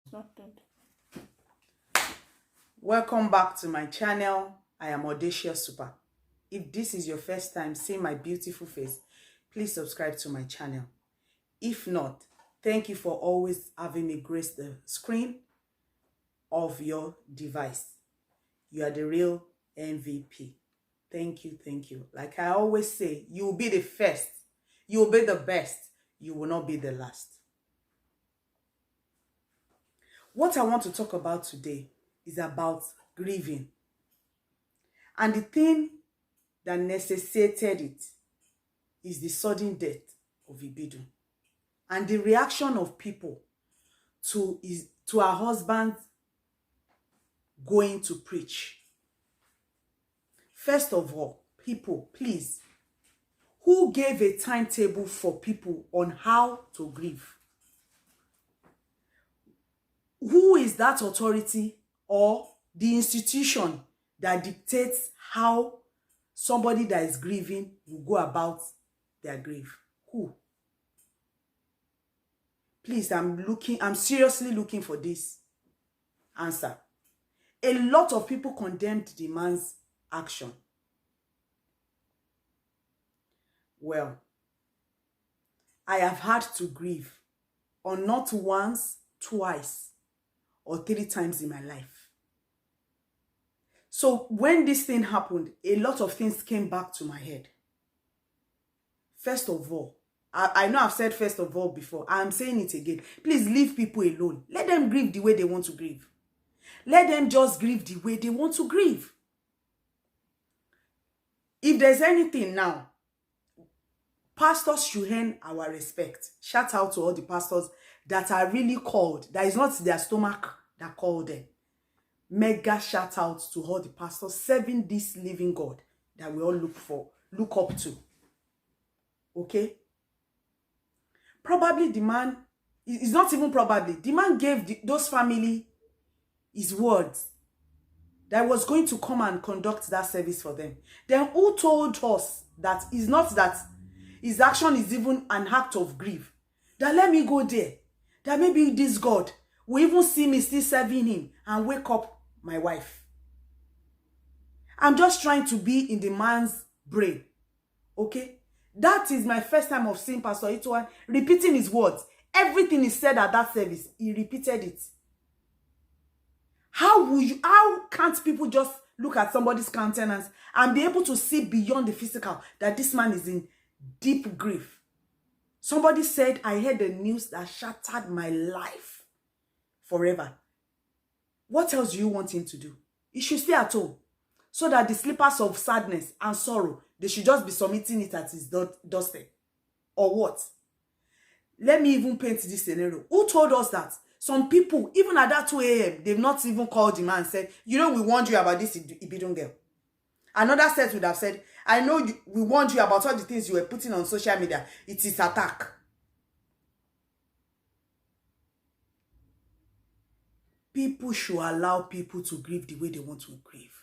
Sorted. Welcome back to my channel. I am Audacious Super. If this is your first time seeing my beautiful face, please subscribe to my channel. If not, thank you for always having me grace the screen of your device. You are the real MVP. Thank you, thank you. Like I always say, you will be the first. You will be the best. You will not be the last. What I want to talk about today is about grieving. And the thing that necessitated it is the sudden death of Ibidun. And the reaction of people to her husband going to preach. First of all, people, please, who gave a timetable for people on how to grieve? Who is that authority or the institution that dictates how somebody that is grieving will go about their grief? Who? Please, I'm seriously looking for this answer. A lot of people condemned the man's action. Well, I have had to grieve on not once, twice, or 3 times in my life. So when this thing happened, a lot of things came back to my head. First of all, I know I've said first of all before. I'm saying it again. Please leave people alone. Let them grieve the way they want to grieve. Let them just grieve the way they want to grieve. If there's anything now, pastors should earn our respect. Shout out to all the pastors that are really called. That is not their stomach that called them. Mega shout out to all the pastors serving this living God that we all look up to. Okay? Probably the man, it's not even probably, the man gave those family his words that was going to come and conduct that service for them. Then who told us that it's not that his action is even an act of grief? That let me go there. That maybe this God will even see me still serving him and wake up my wife. I'm just trying to be in the man's brain. Okay? That is my first time of seeing Pastor Ituah repeating his words. Everything he said at that service, he repeated it. How can't people just look at somebody's countenance and be able to see beyond the physical that this man is in deep grief? Somebody said, I heard the news that shattered my life forever. What else do you want him to do? He should stay at home so that the slippers of sadness and sorrow, they should just be submitting it at his doorstep. Or what? Let me even paint this scenario. Who told us that? Some people, even at that 2 a.m., they've not even called him and said, you know, we warned you about this Ibidun girl. Another set would have said, I know we warned you about all the things you were putting on social media. It is attack. People should allow people to grieve the way they want to grieve.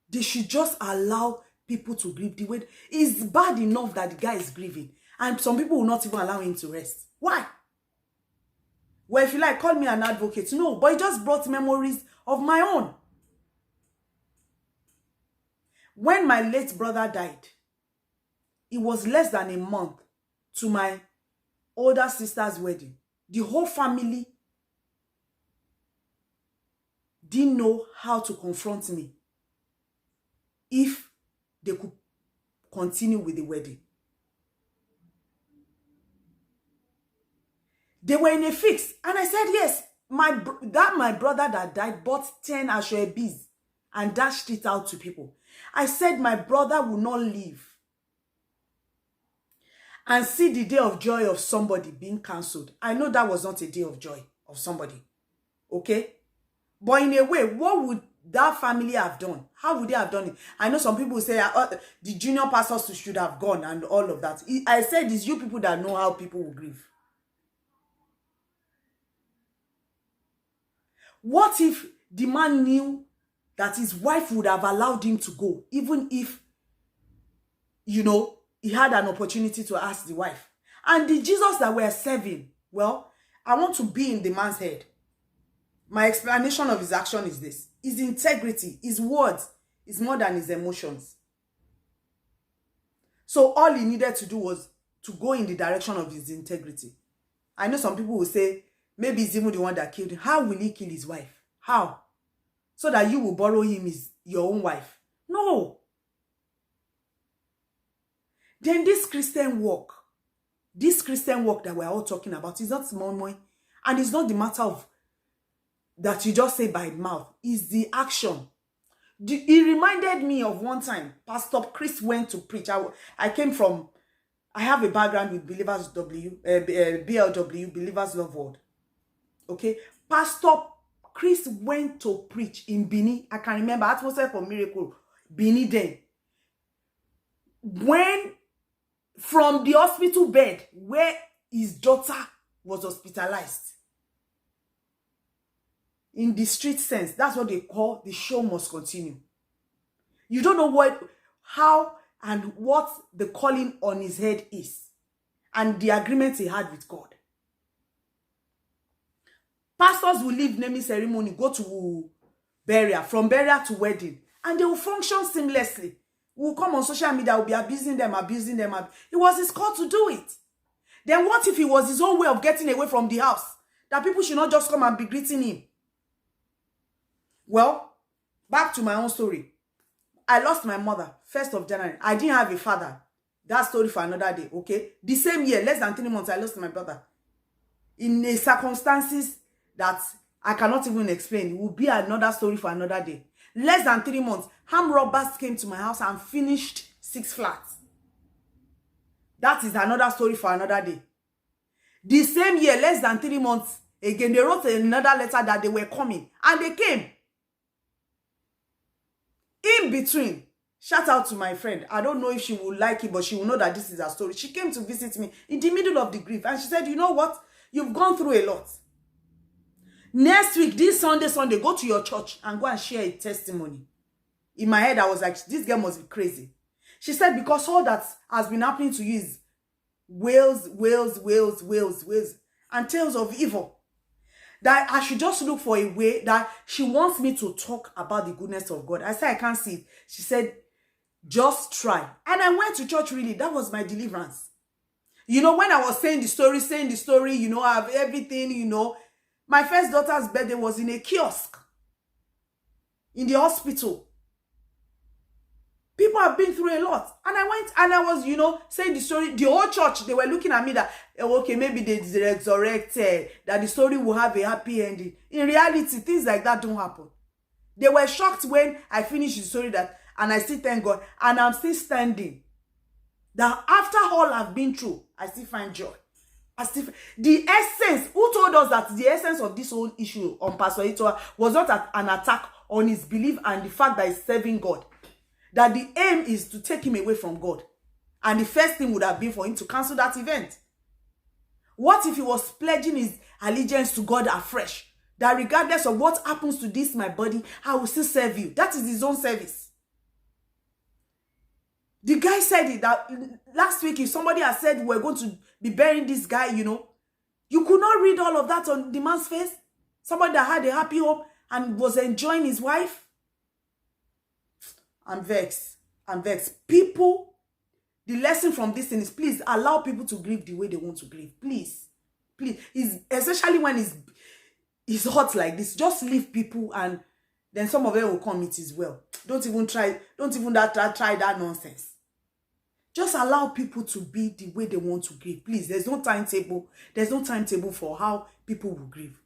They should just allow people to grieve the way. It's bad enough that the guy is grieving. And some people will not even allow him to rest. Why? Well, if you like, call me an advocate. No, but it just brought memories of my own. When my late brother died, it was less than a month to my older sister's wedding. The whole family didn't know how to confront me if they could continue with the wedding. They were in a fix. And I said, yes, my brother that died bought 10 ashwebis and dashed it out to people. I said, my brother will not live and see the day of joy of somebody being cancelled. I know that was not a day of joy of somebody. Okay? But in a way, what would that family have done? How would they have done it? I know some people say the junior pastors should have gone and all of that. I said, it's you people that know how people will grieve. What if the man knew that his wife would have allowed him to go, even if, you know, he had an opportunity to ask the wife? And the Jesus that we're serving, well, I want to be in the man's head. My explanation of his action is this. His integrity, his words, is more than his emotions. So all he needed to do was to go in the direction of his integrity. I know some people will say, maybe he's even the one that killed him. How will he kill his wife? How? So that you will borrow him your own wife? No. Then this Christian walk that we're all talking about is not small money. And it's not the matter of that you just say by mouth. It's the action. He reminded me of one time, Pastor Chris went to preach. I have a background with BLW, Believers Love World. Okay? Pastor Chris went to preach in Bini. I can remember, Atmosphere for Miracle, Bini then. When, from the hospital bed where his daughter was hospitalized, in the street sense, that's what they call the show must continue. You don't know how and what the calling on his head is, and the agreement he had with God. Pastors will leave naming ceremony, go to burial, from burial to wedding, and they will function seamlessly. We will come on social media, will be abusing them. It was his call to do it. Then what if it was his own way of getting away from the house? That people should not just come and be greeting him. Well, back to my own story. I lost my mother, 1st of January. I didn't have a father. That story for another day, okay? The same year, less than 3 months, I lost my brother. In a circumstances that I cannot even explain. It will be another story for another day. Less than 3 months, armed robbers came to my house and finished 6 flats. That is another story for another day. The same year, less than 3 months, again, they wrote another letter that they were coming. And they came. In between, shout out to my friend. I don't know if she will like it, but she will know that this is her story. She came to visit me in the middle of the grief. And she said, you know what? You've gone through a lot. Next week, this Sunday, go to your church and go and share a testimony. In my head, I was like, this girl must be crazy. She said, because all that has been happening to you is wails, and tales of evil. That I should just look for a way that she wants me to talk about the goodness of God. I said, I can't see it. She said, just try. And I went to church, really. That was my deliverance. You know, when I was saying the story, you know, I have everything, you know. My first daughter's birthday was in a kiosk. In the hospital. People have been through a lot. And I went and I was, you know, saying the story. The whole church, they were looking at me that, okay, maybe they resurrected, that the story will have a happy ending. In reality, things like that don't happen. They were shocked when I finished the story and I still thank God. And I'm still standing. That after all I've been through, I still find joy. The essence, who told us that the essence of this whole issue on Pastor Ituah was not an attack on his belief and the fact that he's serving God. That the aim is to take him away from God. And the first thing would have been for him to cancel that event. What if he was pledging his allegiance to God afresh? That regardless of what happens to this, my body, I will still serve you. That is his own service. The guy said it, that last week, if somebody had said we're going to be burying this guy, you know, you could not read all of that on the man's face. Somebody that had a happy home and was enjoying his wife. I'm vexed. People, the lesson from this thing is, please allow people to grieve the way they want to grieve. Please. Especially when it's hot like this. Just leave people and then some of them will come it as well. Don't even try that nonsense. Just allow people to be the way they want to grieve. Please, there's no timetable. There's no timetable for how people will grieve.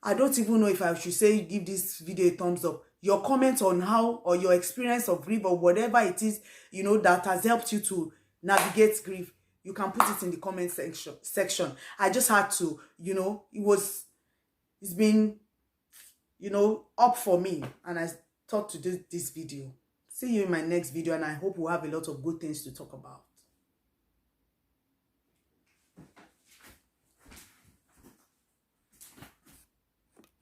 I don't even know if I should say give this video a thumbs up. Your comment on how or your experience of grief or whatever it is, you know, that has helped you to navigate grief, you can put it in the comment section. I just had to, you know, it's been, you know, up for me, and I thought to do this video. See you in my next video, and I hope we'll have a lot of good things to talk about.